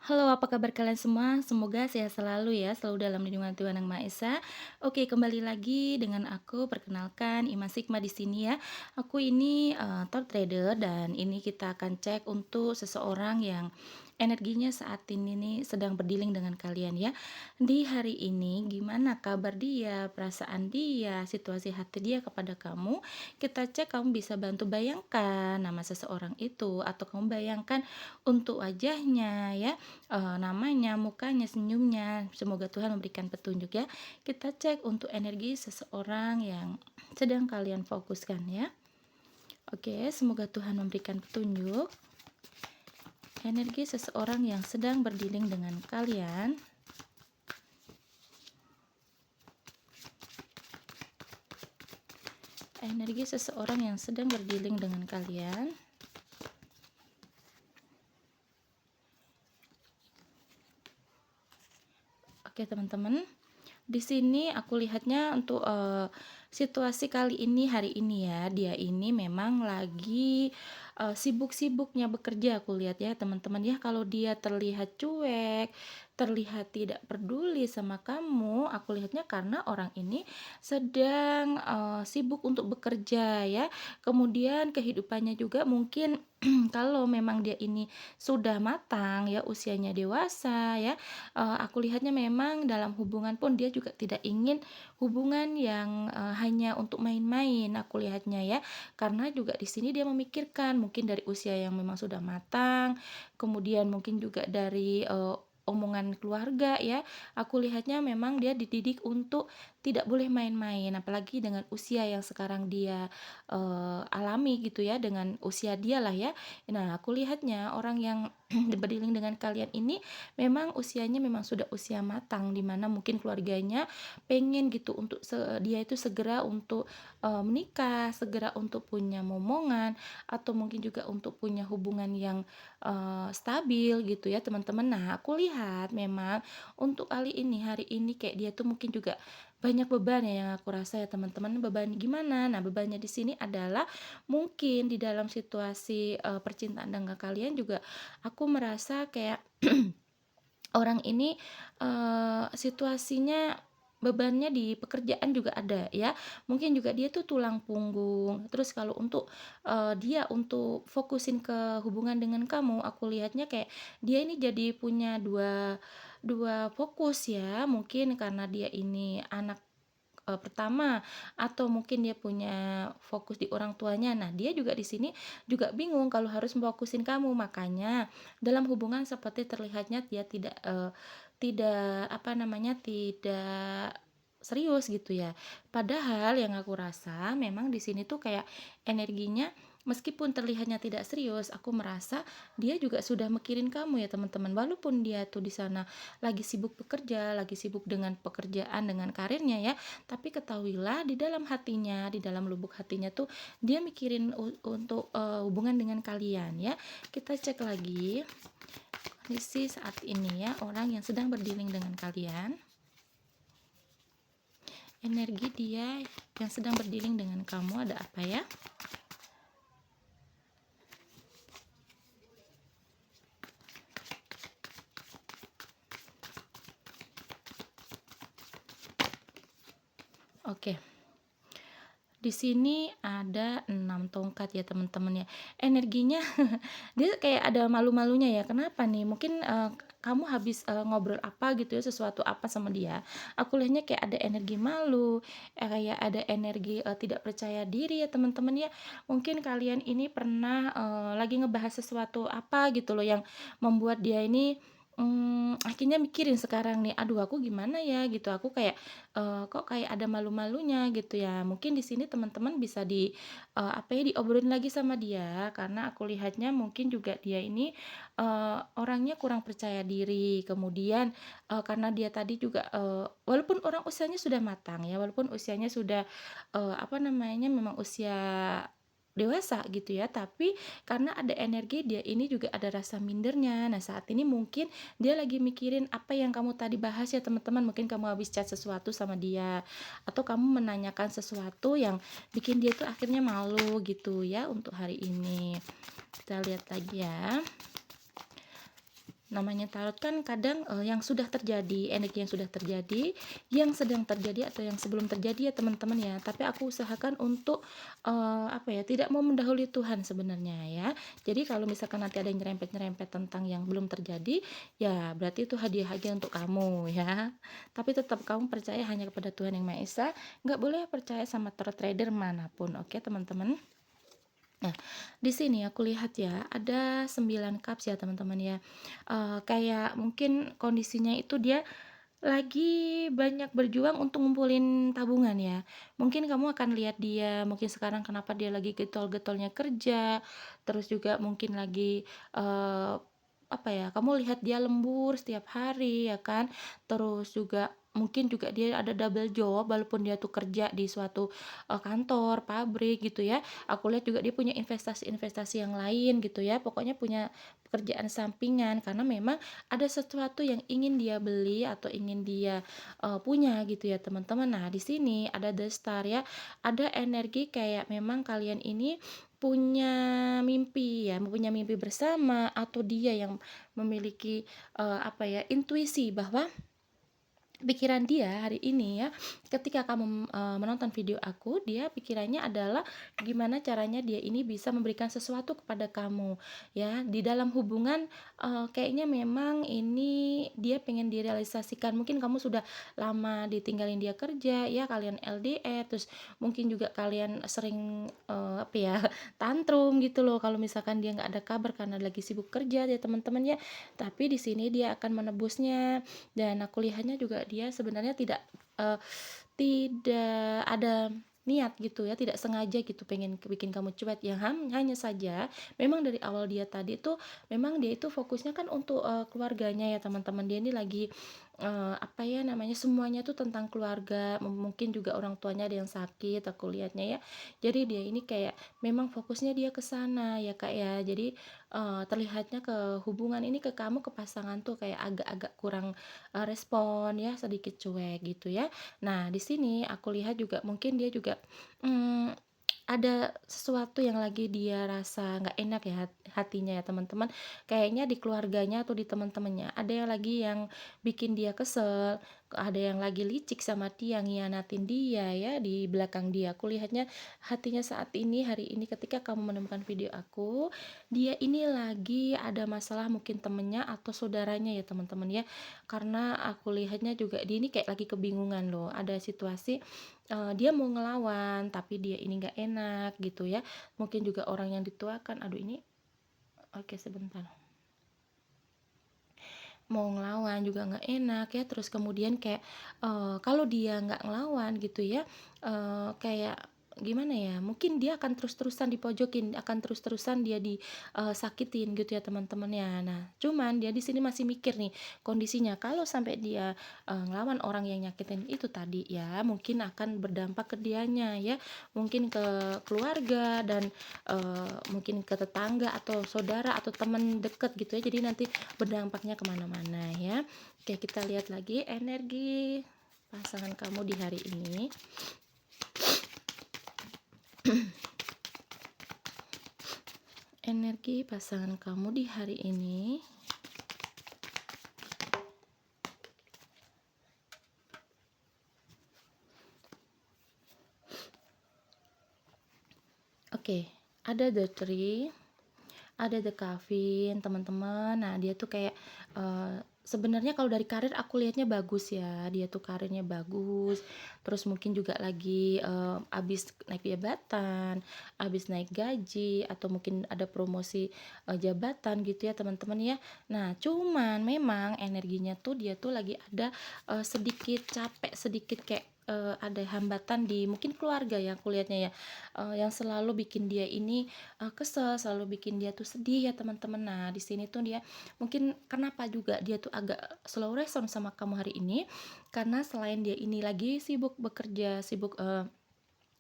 Halo, apa kabar kalian semua? Semoga sehat selalu ya, selalu dalam lindungan Tuhan Yang Maha Esa. Oke, kembali lagi dengan aku. Perkenalkan, Ima Sigma di sini ya. Aku ini top trader dan ini kita akan cek untuk seseorang yang energinya saat ini nih sedang berdealing dengan kalian ya. Di hari ini gimana kabar dia, perasaan dia, situasi hati dia kepada kamu? Kita cek kamu bisa bantu bayangkan nama seseorang itu atau kamu bayangkan untuk wajahnya ya, namanya, mukanya, senyumnya. Semoga Tuhan memberikan petunjuk ya. Kita cek untuk energi seseorang yang sedang kalian fokuskan ya. Oke, semoga Tuhan memberikan petunjuk. Energi seseorang yang sedang berdealing dengan kalian. Energi seseorang yang sedang berdealing dengan kalian. Oke, teman-teman. Di sini aku lihatnya untuk situasi kali ini hari ini ya, dia ini memang lagi sibuk-sibuknya bekerja aku lihat ya teman-teman ya. Kalau dia terlihat cuek, terlihat tidak peduli sama kamu, aku lihatnya karena orang ini sedang sibuk untuk bekerja ya. Kemudian kehidupannya juga mungkin kalau memang dia ini sudah matang ya, usianya dewasa ya, aku lihatnya memang dalam hubungan pun dia juga tidak ingin hubungan yang hanya untuk main-main aku lihatnya ya. Karena juga di sini dia memikirkan mungkin dari usia yang memang sudah matang, kemudian mungkin juga dari omongan keluarga ya. Aku lihatnya memang dia dididik untuk tidak boleh main-main, apalagi dengan usia yang sekarang dia alami gitu ya, dengan usia dia lah ya. Nah, aku lihatnya orang yang berdilin dengan kalian ini memang usianya memang sudah usia matang, di mana mungkin keluarganya pengen gitu untuk dia itu segera untuk menikah, segera untuk punya momongan, atau mungkin juga untuk punya hubungan yang stabil gitu ya teman-teman. Nah, aku lihat memang untuk hari ini kayak dia tuh mungkin juga banyak beban ya yang aku rasa ya teman-teman. Beban gimana? Nah, bebannya di sini adalah mungkin di dalam situasi percintaan dengan kalian juga aku merasa kayak orang ini situasinya bebannya di pekerjaan juga ada ya. Mungkin juga dia tuh tulang punggung. Terus kalau untuk dia untuk fokusin ke hubungan dengan kamu, aku lihatnya kayak dia ini jadi punya dua dua fokus ya. Mungkin karena dia ini anak pertama, atau mungkin dia punya fokus di orang tuanya. Nah, dia juga di sini juga bingung kalau harus memfokusin kamu. Makanya dalam hubungan seperti terlihatnya dia tidak apa namanya, tidak serius gitu ya. Padahal yang aku rasa memang di sini tuh kayak energinya meskipun terlihatnya tidak serius, aku merasa dia juga sudah mikirin kamu ya teman-teman. Walaupun dia tuh di sana lagi sibuk bekerja, lagi sibuk dengan pekerjaan, dengan karirnya ya, tapi ketahuilah di dalam hatinya, di dalam lubuk hatinya tuh dia mikirin untuk hubungan dengan kalian ya. Kita cek lagi kondisi saat ini ya, orang yang sedang berdealing dengan kalian. Energi dia yang sedang berdealing dengan kamu ada apa ya? Oke. Di sini ada 6 tongkat ya teman-teman ya. Energinya dia kayak ada malu-malunya ya. Kenapa nih? Mungkin kamu habis ngobrol apa gitu ya, sesuatu apa sama dia. Aku lihatnya kayak ada energi malu, kayak ada energi tidak percaya diri ya teman-teman ya. Mungkin kalian ini pernah lagi ngebahas sesuatu apa gitu loh yang membuat dia ini akhirnya mikirin sekarang nih, "Aduh aku gimana ya?" Gitu. Aku kayak kok kayak ada malu-malunya gitu ya. Mungkin di sini teman-teman bisa apa ya, diobrolin lagi sama dia, karena aku lihatnya mungkin juga dia ini orangnya kurang percaya diri. Kemudian karena dia tadi juga walaupun orang usianya sudah matang ya, walaupun usianya sudah apa namanya, memang usia dewasa gitu ya, tapi karena ada energi dia ini juga ada rasa mindernya. Nah, saat ini mungkin dia lagi mikirin apa yang kamu tadi bahas ya teman-teman. Mungkin kamu habis chat sesuatu sama dia, atau kamu menanyakan sesuatu yang bikin dia tuh akhirnya malu gitu ya untuk hari ini. Kita lihat lagi ya. Namanya tarot kan kadang, yang sudah terjadi, energi yang sudah terjadi, yang sedang terjadi, atau yang sebelum terjadi ya teman-teman ya. Tapi aku usahakan untuk, apa ya, tidak mau mendahului Tuhan sebenarnya ya. Jadi kalau misalkan nanti ada yang nyerempet-nyerempet tentang yang belum terjadi, ya berarti itu hadiah aja untuk kamu ya. Tapi tetap kamu percaya hanya kepada Tuhan Yang Maha Esa, nggak boleh percaya sama tarot trader manapun, oke teman-teman? Nah, di sini aku lihat ya, ada 9 cups ya teman-teman ya. Kayak mungkin kondisinya itu dia lagi banyak berjuang untuk ngumpulin tabungan ya. Mungkin kamu akan lihat dia, mungkin sekarang kenapa dia lagi getol-getolnya kerja, terus juga mungkin lagi, apa ya, kamu lihat dia lembur setiap hari ya kan, terus juga mungkin juga dia ada double job walaupun dia tuh kerja di suatu, kantor, pabrik gitu ya. Aku lihat juga dia punya investasi-investasi yang lain gitu ya, pokoknya punya pekerjaan sampingan karena memang ada sesuatu yang ingin dia beli atau ingin dia, punya gitu ya teman-teman. Nah di sini ada The Star ya, ada energi kayak memang kalian ini punya mimpi ya, punya mimpi bersama atau dia yang memiliki, apa ya, intuisi bahwa pikiran dia hari ini ya, ketika kamu, menonton video aku, dia pikirannya adalah gimana caranya dia ini bisa memberikan sesuatu kepada kamu, ya. Di dalam hubungan, kayaknya memang ini dia pengen direalisasikan. Mungkin kamu sudah lama ditinggalin dia kerja, ya, kalian LDR, terus mungkin juga kalian sering, apa ya, tantrum gitu loh kalau misalkan dia nggak ada kabar karena lagi sibuk kerja ya teman-teman ya. Tapi di sini dia akan menebusnya. Dan aku lihatnya juga dia sebenarnya tidak ada niat gitu ya, tidak sengaja gitu pengen bikin kamu cuek, yang hanya saja memang dari awal dia tadi tuh memang dia itu fokusnya kan untuk, keluarganya ya teman-teman. Dia ini lagi, apa ya namanya, semuanya tuh tentang keluarga, mungkin juga orang tuanya ada yang sakit aku lihatnya ya. Jadi dia ini kayak memang fokusnya dia ke sana ya, Kak, ya. Jadi, terlihatnya ke hubungan ini, ke kamu, ke pasangan tuh kayak agak-agak kurang, respon ya, sedikit cuek gitu ya. Nah, di sini aku lihat juga mungkin dia juga, mmm, ada sesuatu yang lagi dia rasa nggak enak ya hatinya ya teman-teman. Kayaknya di keluarganya atau di teman-temannya ada yang lagi yang bikin dia kesel, ada yang lagi licik sama dia, ngianatin dia ya di belakang dia. Aku lihatnya hatinya saat ini, hari ini ketika kamu menemukan video aku, dia ini lagi ada masalah mungkin temennya atau saudaranya ya teman-teman ya. Karena aku lihatnya juga dia ini kayak lagi kebingungan loh, ada situasi, dia mau ngelawan tapi dia ini nggak enak gitu ya, mungkin juga orang yang dituakan, aduh ini, oke sebentar, mau ngelawan juga nggak enak ya, terus kemudian kayak, kalau dia nggak ngelawan gitu ya, kayak gimana ya, mungkin dia akan terus-terusan dipojokin, akan terus-terusan dia sakitin gitu ya teman-teman ya. Nah, cuman dia di sini masih mikir nih kondisinya, kalau sampai dia, ngelawan orang yang nyakitin itu tadi ya, mungkin akan berdampak ke dianya ya, mungkin ke keluarga dan, mungkin ke tetangga atau saudara atau teman deket gitu ya, jadi nanti berdampaknya kemana-mana ya. Oke, kita lihat lagi energi pasangan kamu di hari ini. Energi pasangan kamu di hari ini. Oke, ada the tree, ada The Kevin, teman-teman. Nah, dia tuh kayak, sebenarnya kalau dari karir aku lihatnya bagus ya, dia tuh karirnya bagus, terus mungkin juga lagi, habis naik jabatan, habis naik gaji, atau mungkin ada promosi, jabatan gitu ya, teman-teman ya. Nah, cuman memang energinya tuh dia tuh lagi ada, sedikit capek, sedikit kayak, ada hambatan di mungkin keluarga ya aku lihatnya ya, yang selalu bikin dia ini kesel, selalu bikin dia tuh sedih ya teman-teman. Nah, di sini tuh dia mungkin kenapa juga dia tuh agak slow respon sama kamu hari ini, karena selain dia ini lagi sibuk bekerja, sibuk,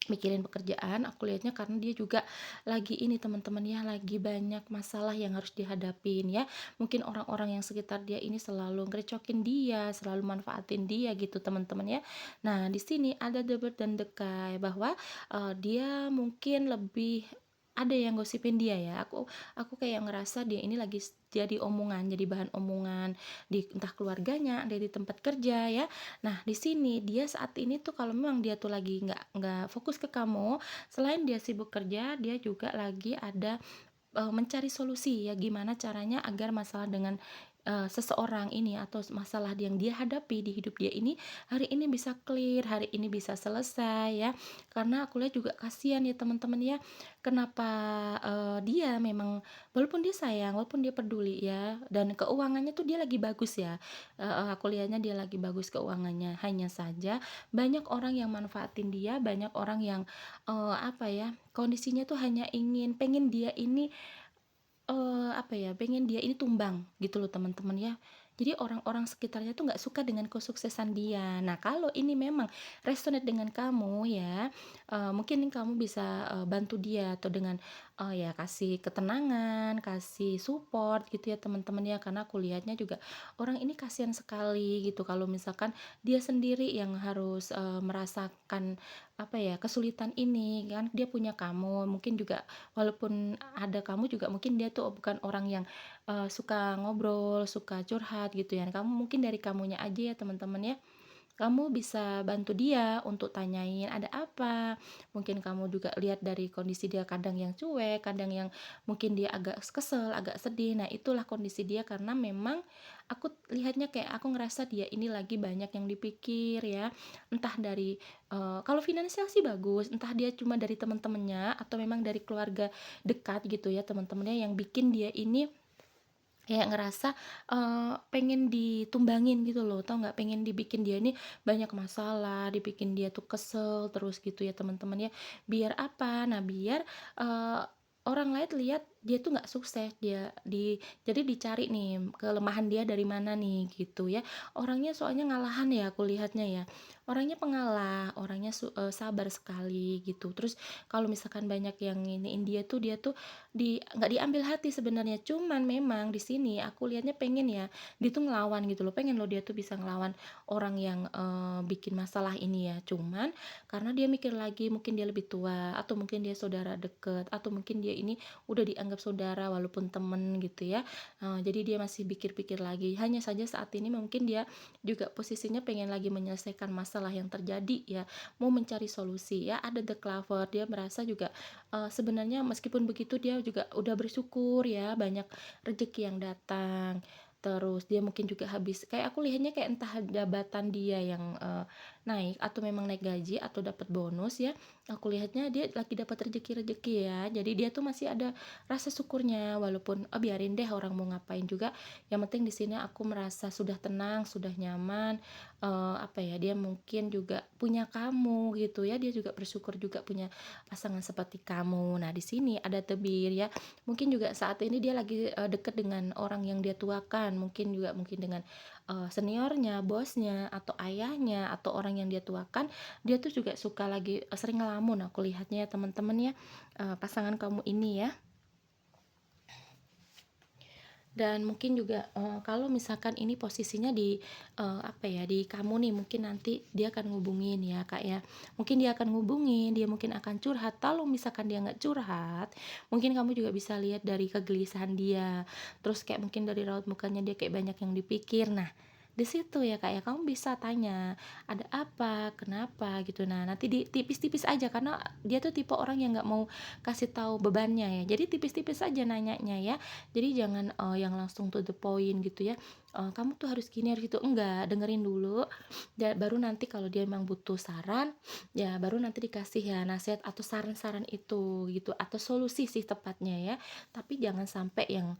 mikirin pekerjaan, aku lihatnya karena dia juga lagi ini teman-teman ya, lagi banyak masalah yang harus dihadapin ya. Mungkin orang-orang yang sekitar dia ini selalu ngerecokin dia, selalu manfaatin dia gitu teman-teman ya. Nah, di sini ada The Bird dan The Kite bahwa, dia mungkin lebih ada yang gosipin dia ya. Aku kayak ngerasa dia ini lagi jadi omongan, jadi bahan omongan di entah keluarganya, ada di tempat kerja ya. Nah, di sini dia saat ini tuh kalau memang dia tuh lagi nggak fokus ke kamu, selain dia sibuk kerja, dia juga lagi ada mencari solusi ya gimana caranya agar masalah dengan, seseorang ini atau masalah yang dia hadapi di hidup dia ini, hari ini bisa clear, hari ini bisa selesai ya. Karena aku lihat juga kasihan ya teman-teman ya, kenapa, dia memang walaupun dia sayang, walaupun dia peduli ya, dan keuangannya tuh dia lagi bagus ya, aku lihatnya dia lagi bagus keuangannya. Hanya saja banyak orang yang manfaatin dia, banyak orang yang, apa ya, kondisinya tuh hanya pengen dia ini apa ya, pengen dia ini tumbang gitu loh teman-teman ya. Jadi orang-orang sekitarnya tuh nggak suka dengan kesuksesan dia. Nah, kalau ini memang resonate dengan kamu ya, mungkin kamu bisa, bantu dia atau dengan, ya kasih ketenangan, kasih support gitu ya teman-teman ya. Karena aku lihatnya juga orang ini kasihan sekali gitu kalau misalkan dia sendiri yang harus, merasakan apa ya, kesulitan ini kan. Dia punya kamu, mungkin juga walaupun ada kamu juga mungkin dia tuh bukan orang yang, suka ngobrol, suka curhat gitu ya. Kamu mungkin dari kamunya aja ya teman-teman ya, kamu bisa bantu dia untuk tanyain ada apa, mungkin kamu juga lihat dari kondisi dia kadang yang cuek, kadang yang mungkin dia agak kesel, agak sedih. Nah, itulah kondisi dia karena memang aku lihatnya kayak aku ngerasa dia ini lagi banyak yang dipikir ya. Entah dari kalau finansial sih bagus, entah dia cuma dari teman-temannya atau memang dari keluarga dekat gitu ya teman-temannya yang bikin dia ini kayak ngerasa, pengen ditumbangin gitu loh, tau nggak? Pengen dibikin dia ini banyak masalah, dibikin dia tuh kesel terus gitu ya teman-teman ya. Biar apa? Nah biar, eee, orang lain lihat dia tuh nggak sukses, jadi dicari nih kelemahan dia dari mana nih gitu ya. Orangnya soalnya ngalahan ya aku lihatnya ya. Orangnya pengalah, orangnya sabar sekali gitu. Terus kalau misalkan banyak yang iniin dia tuh nggak diambil hati sebenarnya, cuman memang di sini aku lihatnya pengen ya, dia tuh ngelawan gitu loh, pengen loh dia tuh bisa ngelawan orang yang, bikin masalah ini ya. Cuman karena dia mikir lagi mungkin dia lebih tua, atau mungkin dia saudara deket, atau mungkin dia ini udah dianggap saudara walaupun temen gitu ya, jadi dia masih pikir-pikir lagi. Hanya saja saat ini mungkin dia juga posisinya pengen lagi menyelesaikan masalah yang terjadi ya, mau mencari solusi ya, ada the clover, dia merasa juga sebenarnya meskipun begitu dia juga udah bersyukur ya banyak rezeki yang datang. Terus dia mungkin juga habis kayak aku lihatnya kayak entah jabatan dia yang, naik atau memang naik gaji atau dapat bonus ya, aku lihatnya dia lagi dapat rezeki-rezeki ya. Jadi dia tuh masih ada rasa syukurnya walaupun, biarin deh orang mau ngapain juga, yang penting di sini aku merasa sudah tenang, sudah nyaman, apa ya, dia mungkin juga punya kamu gitu ya, dia juga bersyukur juga punya pasangan seperti kamu. Nah, di sini ada tebir ya. Mungkin juga saat ini dia lagi, deket dengan orang yang dia tuakan, mungkin dengan, seniornya, bosnya, atau ayahnya, atau orang yang dia tuakan, dia tuh juga suka lagi, sering ngelamun aku lihatnya ya teman-teman ya, pasangan kamu ini ya. Dan mungkin juga, kalau misalkan ini posisinya di, apa ya, di kamu nih mungkin nanti dia akan ngubungin ya, Kak, ya. Mungkin dia akan ngubungin, dia mungkin akan curhat, kalau misalkan dia nggak curhat, mungkin kamu juga bisa lihat dari kegelisahan dia, terus kayak mungkin dari raut mukanya dia kayak banyak yang dipikir. Nah, di situ ya, Kak, ya, kamu bisa tanya, "Ada apa? Kenapa?" Gitu. Nah, nanti tipis-tipis aja karena dia tuh tipe orang yang nggak mau kasih tahu bebannya ya, jadi tipis-tipis aja nanyanya ya. Jadi jangan, yang langsung to the point gitu ya, "Kamu tuh harus gini, harus gitu." Enggak, dengerin dulu, baru nanti kalau dia memang butuh saran, ya baru nanti dikasih ya nasihat atau saran-saran itu gitu, atau solusi sih tepatnya ya. Tapi jangan sampai yang,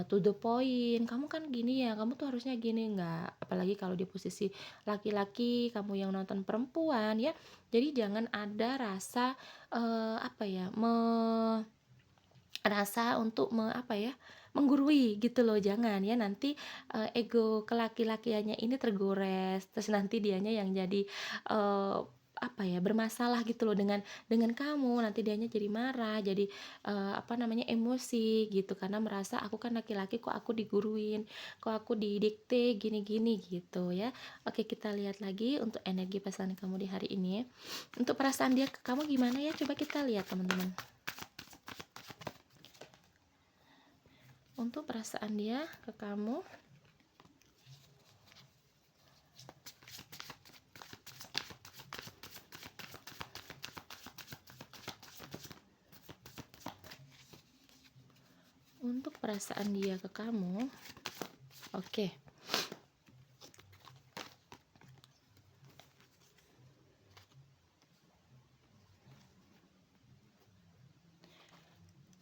to the point, "Kamu kan gini ya, kamu tuh harusnya gini." Enggak, apalagi kalau di posisi laki-laki, kamu yang nonton perempuan ya. Jadi jangan ada rasa, apa ya, rasa untuk apa ya, menggurui gitu loh, jangan ya, nanti, ego kelaki-lakiannya ini tergores, terus nanti dianya yang jadi, apa ya, bermasalah gitu loh dengan kamu, nanti dianya jadi marah, jadi, apa namanya, emosi gitu, karena merasa, "Aku kan laki-laki kok aku diguruin, kok aku didikte gini-gini," gitu ya. Oke, kita lihat lagi untuk energi pasangan kamu di hari ini. Untuk perasaan dia ke kamu gimana ya? Coba kita lihat teman-teman. untuk perasaan dia ke kamu. Untuk perasaan dia ke kamu. Oke.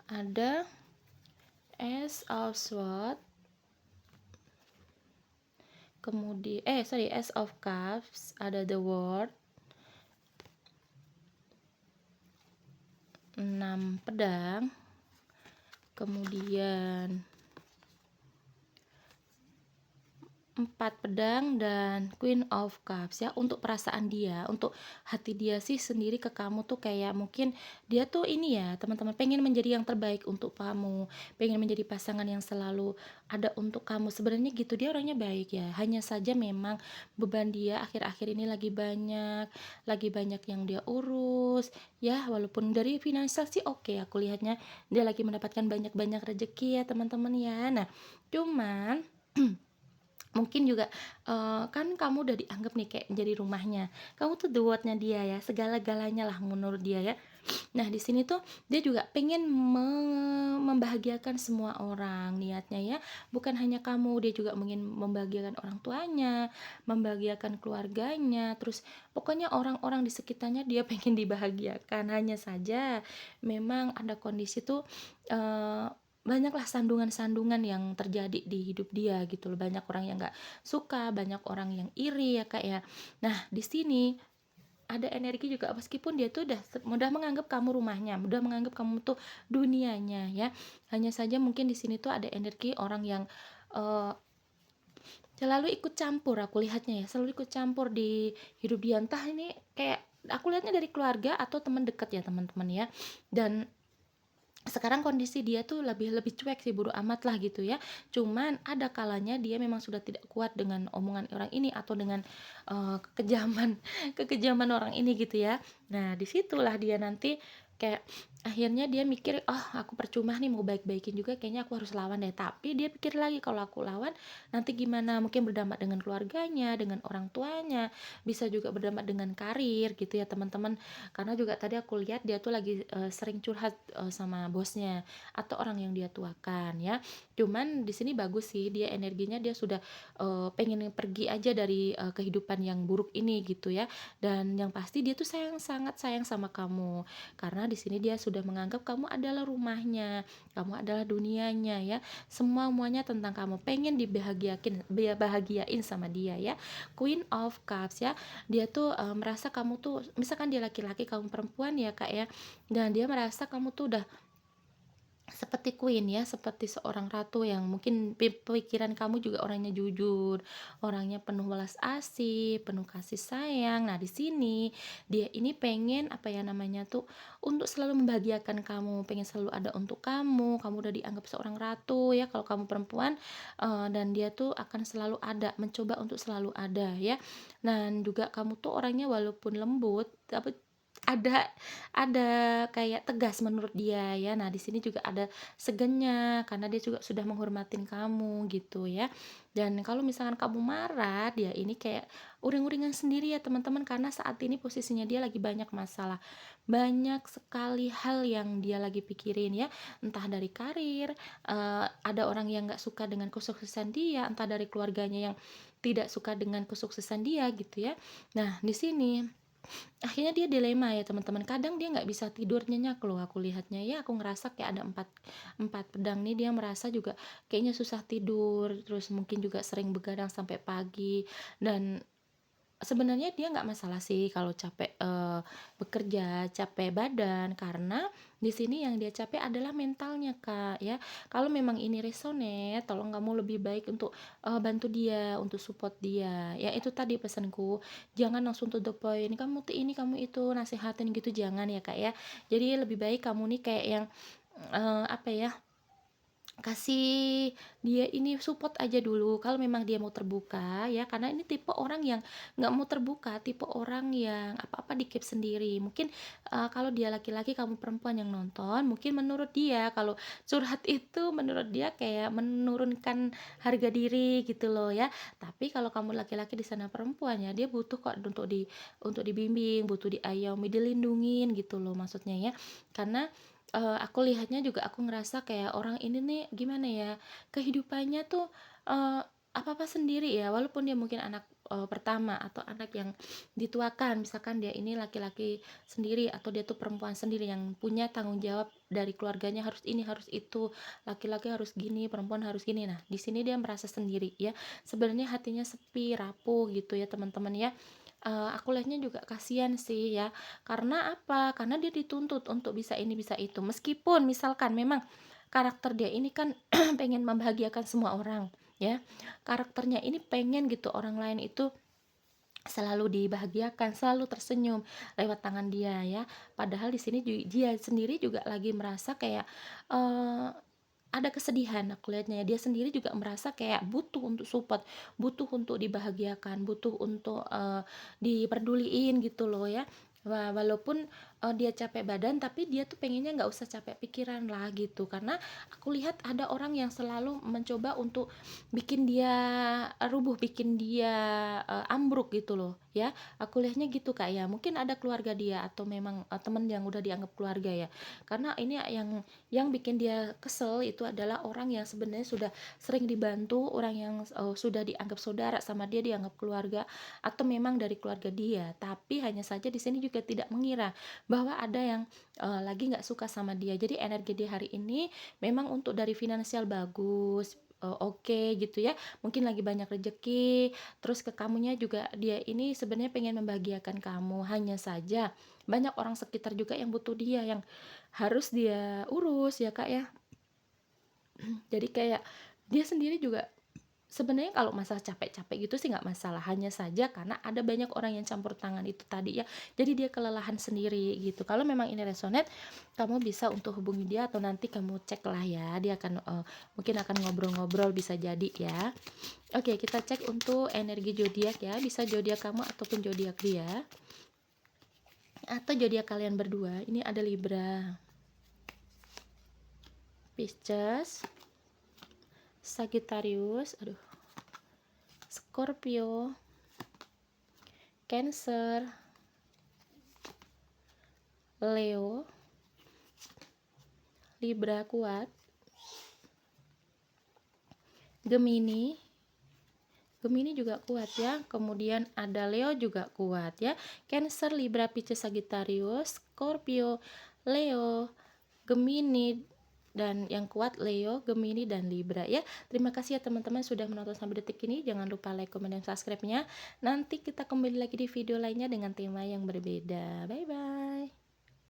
Ada Ace of Swords, kemudian Ace of Cups, ada The World, 6 pedang, kemudian 4 pedang, dan Queen of Cups ya. Untuk perasaan dia, untuk hati dia sih sendiri ke kamu tuh kayak mungkin dia tuh ini ya teman-teman, pengen menjadi yang terbaik untuk kamu, pengen menjadi pasangan yang selalu ada untuk kamu. Sebenarnya gitu, dia orangnya baik ya, hanya saja memang beban dia akhir-akhir ini lagi banyak yang dia urus ya. Walaupun dari finansial sih oke, aku lihatnya dia lagi mendapatkan banyak-banyak rezeki ya teman-teman ya. Nah, cuman mungkin juga, kan kamu udah dianggap nih kayak jadi rumahnya, kamu tuh the world-nya dia ya, segala-galanya lah menurut dia ya. Nah, di sini tuh dia juga pengen membahagiakan semua orang niatnya ya, bukan hanya kamu, dia juga ingin membahagiakan orang tuanya, membahagiakan keluarganya, terus pokoknya orang-orang di sekitarnya dia pengen dibahagiakan. Hanya saja memang ada kondisi tuh, eee banyaklah sandungan-sandungan yang terjadi di hidup dia gitu loh. Banyak orang yang nggak suka, banyak orang yang iri ya Kak ya. Nah, di sini ada energi juga, meskipun dia tuh udah menganggap kamu rumahnya, udah menganggap kamu tuh dunianya ya. Hanya saja mungkin di sini tuh ada energi orang yang eh, selalu ikut campur, aku lihatnya ya, selalu ikut campur di hidup dia. Entah ini kayak aku lihatnya dari keluarga atau teman dekat ya teman-teman ya. Dan sekarang kondisi dia tuh lebih lebih cuek sih, bodo amat lah gitu ya. Cuman ada kalanya dia memang sudah tidak kuat dengan omongan orang ini atau dengan kekejaman kekejaman orang ini gitu ya. Nah, disitulah dia nanti kayak akhirnya dia mikir, oh aku percuma nih mau baik-baikin juga, kayaknya aku harus lawan deh. Tapi dia pikir lagi, kalau aku lawan nanti gimana, mungkin berdampak dengan keluarganya, dengan orang tuanya, bisa juga berdampak dengan karir gitu ya teman-teman. Karena juga tadi aku lihat dia tuh lagi sering curhat sama bosnya atau orang yang dia tuakan ya. Cuman di sini bagus sih, dia energinya dia sudah pengen pergi aja dari kehidupan yang buruk ini gitu ya. Dan yang pasti dia tuh sangat sayang sama kamu, karena di sini dia sudah menganggap kamu adalah rumahnya, kamu adalah dunianya ya. Semuanya tentang kamu, pengen bahagiain sama dia ya. Queen of Cups ya, dia tuh merasa kamu tuh, misalkan dia laki-laki kamu perempuan ya Kak ya, dan dia merasa kamu tuh udah seperti queen ya, seperti seorang ratu yang mungkin pikiran kamu juga orangnya jujur, orangnya penuh welas asih, penuh kasih sayang. Nah, di sini dia ini pengen apa ya namanya tuh, untuk selalu membahagiakan kamu, pengen selalu ada untuk kamu. Kamu udah dianggap seorang ratu ya kalau kamu perempuan, dan dia tuh akan selalu ada, mencoba untuk selalu ada ya. Dan juga kamu tuh orangnya walaupun lembut, tapi ada ada kayak tegas menurut dia ya. Nah, di sini juga ada segennya karena dia juga sudah menghormatin kamu gitu ya. Dan kalau misalkan kamu marah, dia ini kayak uring-uringan sendiri ya teman-teman, karena saat ini posisinya dia lagi banyak masalah. Banyak sekali hal yang dia lagi pikirin ya, entah dari karir, ada orang yang nggak suka dengan kesuksesan dia, entah dari keluarganya yang tidak suka dengan kesuksesan dia gitu ya. Nah, di sini akhirnya dia dilema ya teman-teman, kadang dia nggak bisa tidur nyenyak loh aku lihatnya ya. Aku ngerasa kayak ada empat empat pedang nih, dia merasa juga kayaknya susah tidur, terus mungkin juga sering begadang sampai pagi. Dan sebenarnya dia nggak masalah sih kalau capek bekerja, capek badan, karena di sini yang dia capek adalah mentalnya Kak ya. Kalau memang ini resonate, tolong kamu lebih baik untuk bantu dia, untuk support dia. Ya itu tadi pesanku, jangan langsung to the point, kamu tuh ini, kamu itu, nasihatin gitu jangan ya Kak ya. Jadi lebih baik kamu nih kayak yang apa ya, kasih dia ini support aja dulu kalau memang dia mau terbuka ya, karena ini tipe orang yang nggak mau terbuka, tipe orang yang apa-apa di-keep sendiri. Mungkin, kalau dia laki-laki kamu perempuan yang nonton, mungkin menurut dia kalau curhat itu menurut dia kayak menurunkan harga diri gitu loh ya. Tapi kalau kamu laki-laki di sana perempuan ya, dia butuh kok untuk dibimbing, butuh diayomi, dilindungin gitu loh maksudnya ya. Karena aku lihatnya juga aku ngerasa kayak orang ini nih gimana ya, kehidupannya tuh, eee, apa-apa sendiri ya, walaupun dia mungkin anak, pertama atau anak yang dituakan, misalkan dia ini laki-laki sendiri atau dia tuh perempuan sendiri yang punya tanggung jawab dari keluarganya harus ini, harus itu, laki-laki harus gini, perempuan harus gini. Nah, di sini dia merasa sendiri ya, sebenarnya hatinya sepi, rapuh gitu ya teman-teman ya. Aku lihatnya juga kasihan sih ya, karena apa? Karena dia dituntut untuk bisa ini, bisa itu. Meskipun misalkan memang karakter dia ini kan pengen membahagiakan semua orang, ya. Karakternya ini pengen gitu orang lain itu selalu dibahagiakan, selalu tersenyum lewat tangan dia ya. Padahal di sini dia sendiri juga lagi merasa kayak eh, ada kesedihan aku lihatnya ya, dia sendiri juga merasa kayak butuh untuk support, butuh untuk dibahagiakan, butuh untuk, diperduliin gitu loh ya. Walaupun, dia capek badan tapi dia tuh pengennya nggak usah capek pikiran lah gitu, karena aku lihat ada orang yang selalu mencoba untuk bikin dia, rubuh, bikin dia, ambruk gitu loh ya. Aku lihatnya gitu Kak ya, mungkin ada keluarga dia atau memang, temen yang udah dianggap keluarga ya. Karena ini yang bikin dia kesel itu adalah orang yang sebenarnya sudah sering dibantu, orang yang, sudah dianggap saudara sama dia, dianggap keluarga, atau memang dari keluarga dia. Tapi hanya saja di sini juga tidak mengira bahwa ada yang, lagi nggak suka sama dia. Jadi energi di hari ini memang untuk dari finansial bagus, oke gitu ya, mungkin lagi banyak rezeki, terus ke kamunya juga dia ini sebenarnya pengen membahagiakan kamu. Hanya saja banyak orang sekitar juga yang butuh dia, yang harus dia urus ya Kak ya. Jadi kayak dia sendiri juga sebenarnya kalau masalah capek-capek gitu sih nggak masalah, hanya saja karena ada banyak orang yang campur tangan itu tadi ya, jadi dia kelelahan sendiri gitu. Kalau memang ini resonate, kamu bisa untuk hubungi dia atau nanti kamu cek lah ya, dia akan, mungkin akan ngobrol-ngobrol bisa jadi ya. Oke, kita cek untuk energi zodiak ya, bisa zodiak kamu ataupun zodiak dia, atau zodiak kalian berdua. Ini ada Libra, Pisces, Sagittarius, aduh, Scorpio, Cancer, Leo, Libra kuat, Gemini, Gemini juga kuat ya. Kemudian ada Leo juga kuat ya. Cancer, Libra, Pisces, Sagittarius, Scorpio, Leo, Gemini, dan yang kuat Leo, Gemini, dan Libra ya. Terima kasih ya teman-teman sudah menonton sampai detik ini. Jangan lupa like, comment, dan subscribe-nya. Nanti kita kembali lagi di video lainnya dengan tema yang berbeda. Bye bye.